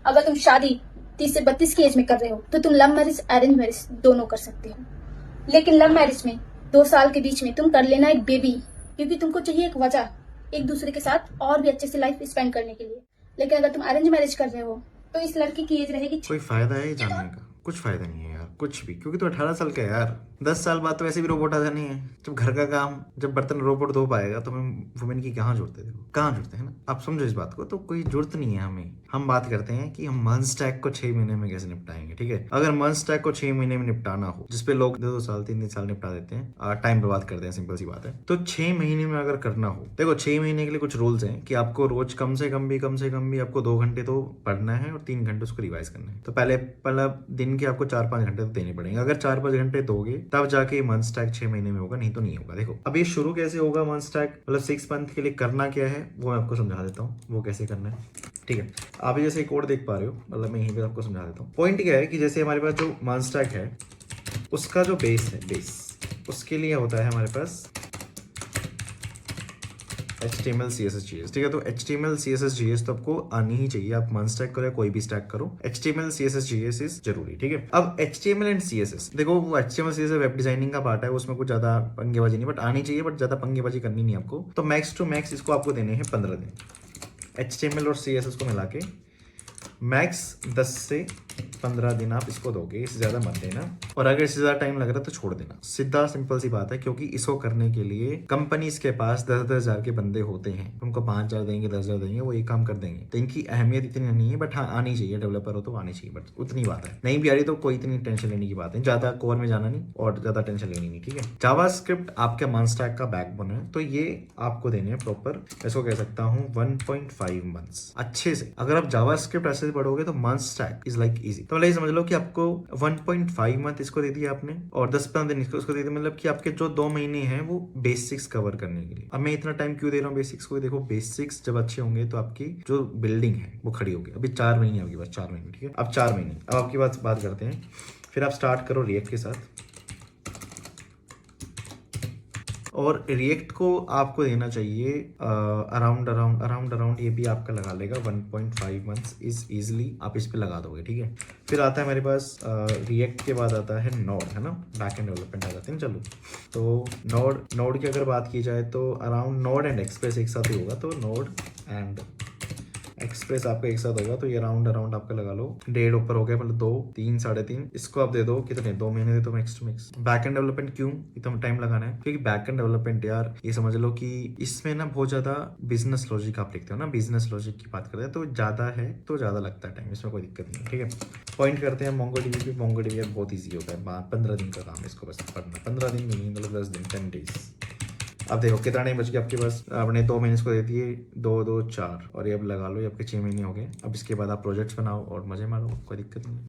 अगर तुम शादी 30 से 32 की एज में कर रहे हो तो तुम लव मैरिज अरेंज मैरिज दोनों कर सकते हो, लेकिन लव मैरिज में 2 साल के बीच में तुम कर लेना एक बेबी, क्योंकि तुमको चाहिए एक वजह एक दूसरे के साथ और भी अच्छे से लाइफ स्पेंड करने के लिए। लेकिन अगर तुम अरेंज मैरिज कर रहे हो तो इस लड़की की एज रहेगी कोई फायदा है ये जानने का? कुछ फायदा नहीं है यार, कुछ भी, क्योंकि तो 18 साल का है यार। 10 साल बाद तो वैसे भी रोबोट आ जानी है। जब घर का काम, जब बर्तन रोबोट धो पाएगा तो हमें वुमेन की कहाँ जरूरत है? देखो कहाँ जरूरत है ना, आप समझो इस बात को। तो कोई जरूरत नहीं है हमें। हम बात करते हैं कि हम मंथ स्टैक को 6 महीने में कैसे निपटाएंगे, ठीक है? अगर मंथ स्टैक को 6 महीने में निपटाना हो, जिसपे लोग 2 साल 3 साल निपटा देते हैं, टाइम बर्बाद करते हैं, सिंपल सी बात है। तो 6 महीने में अगर करना हो, देखो 6 महीने के लिए कुछ रूल्स हैं कि आपको रोज कम से कम भी आपको 2 घंटे तो पढ़ना है और 3 घंटे उसको रिवाइज करना है। तो पहले दिन के आपको 4-5 घंटे तो देने पड़ेंगे। अगर 4-5 घंटे दोगे तब जाके मंथ स्टैक 6 महीने में होगा, नहीं तो नहीं होगा। देखो अब ये शुरू कैसे होगा मंथ स्टैक, मतलब 6 मंथ के लिए करना क्या है वो मैं आपको समझा देता हूँ, वो कैसे करना है, ठीक है? आप जैसे कोड देख पा रहे हो, मतलब मैं यहीं पे आपको समझा देता हूँ। पॉइंट क्या है कि जैसे हमारे पास जो मंथ स्टैक है उसका जो बेस है, उसके लिए होता है हमारे पास HTML CSS JS, ठीक है? तो HTML CSS JS तो आपको आनी ही चाहिए। आप मंथ स्टैक करो या कोई भी स्टैक करो, HTML CSS JS इज जरूरी, ठीक है? अब HTML एंड CSS, देखो वो HTML CSS वेब डिजाइनिंग का पार्ट है, उसमें कुछ ज्यादा पंगेबाजी नहीं, बट आनी चाहिए, बट ज्यादा पंगेबाजी करनी नहीं आपको। तो मैक्स टू मैक्स इसको आपको देने हैं 15 दिन। HTML और CSS को मिला के मैक्स 10 से 15 दिन आप इसको दोगे, इससे ज्यादा मत देना। और अगर इससे ज्यादा टाइम लग रहा है तो छोड़ देना, सीधा सिंपल सी बात है। क्योंकि इसको करने के लिए कंपनीज के पास 10-10 हजार के बंदे होते हैं, उनको 5,000 देंगे, 10,000 देंगे, वो एक काम कर देंगे। तो इनकी अहमियत इतनी नहीं है, बट हाँ आनी चाहिए, डेवलपर हो तो आनी चाहिए, बट उतनी बात है। नहीं भी आ रही तो कोई इतनी टेंशन लेने की बात है, ज्यादा कोर में जाना नहीं और ज्यादा टेंशन लेनी नहीं, ठीक है? जावास्क्रिप्ट आपके मंथ स्टैक का बैकबोन है, तो ये आपको देने हैं प्रॉपर, इसको कह सकता हूँ 1.5 मंथ्स अच्छे से। अगर आप जावास्क्रिप्ट ऐसे पढ़ोगे तो month stack is like easy. तो मतलब ये समझ लो कि आपको 1.5 मंथ इसको दे दिया आपने और 10-15 दिन इसको दे दिया, मतलब कि आपके जो 2 महीने हैं वो बेसिक्स कवर करने के लिए। अब मैं इतना टाइम क्यों दे रहा हूँ बेसिक्स को? देखो बेसिक्स जब अच्छे होंगे तो आपकी जो बिल्डिंग है वो खड़ी होगी। अभी 4 महीने आपके पास, 4 महीने, ठीक है? अब 4 महीने, अब आपकी बात करते हैं। फिर आप स्टार्ट करो रिएक्ट के साथ, और रिएक्ट को आपको देना चाहिए अराउंड ये भी आपका लगा लेगा 1.5 मंथ्स इज इजिली आप इस पे लगा दोगे, ठीक है? फिर आता है हमारे पास रिएक्ट के बाद आता है नोड, है ना? बैक एंड डेवलपमेंट आ जाते हैं। चलो तो नोड की अगर बात की जाए तो अराउंड नोड एंड एक्सप्रेस एक साथ ही होगा, तो नोड एंड एक्सप्रेस आपका एक साथ होगा, तो ये अराउंड आपका लगा लो 1.5 ऊपर हो गया, मतलब 2, 3, 3.5। इसको आप दे दो कितने, 2 महीने दे दो max to max. Back end development क्यों इतना टाइम लगाना है? क्योंकि बैक एंड डेवलपमेंट यार ये समझ लो कि इसमें ना बहुत ज्यादा बिजनेस लॉजिक आप लिखते हो ना, बिजनेस लॉजिक की बात करते हैं तो ज्यादा है, तो ज्यादा लगता है टाइम, इसमें कोई दिक्कत नहीं है, ठीक है? पॉइंट करते हैं MongoDB पे। MongoDB बहुत ईजी होता है, 15 दिन का काम है इसको बस पढ़ना, 15 दिन नहीं मतलब 10 दिन, 10 डेज। अब देखो कितना टाइम बच गया आपके पास, आपने 2 महीने इसको दे दिए, 2-2 4, और ये अब लगा लो ये आपके 6 महीने हो गए। अब इसके बाद आप प्रोजेक्ट्स बनाओ और मजे मारो, कोई दिक्कत नहीं।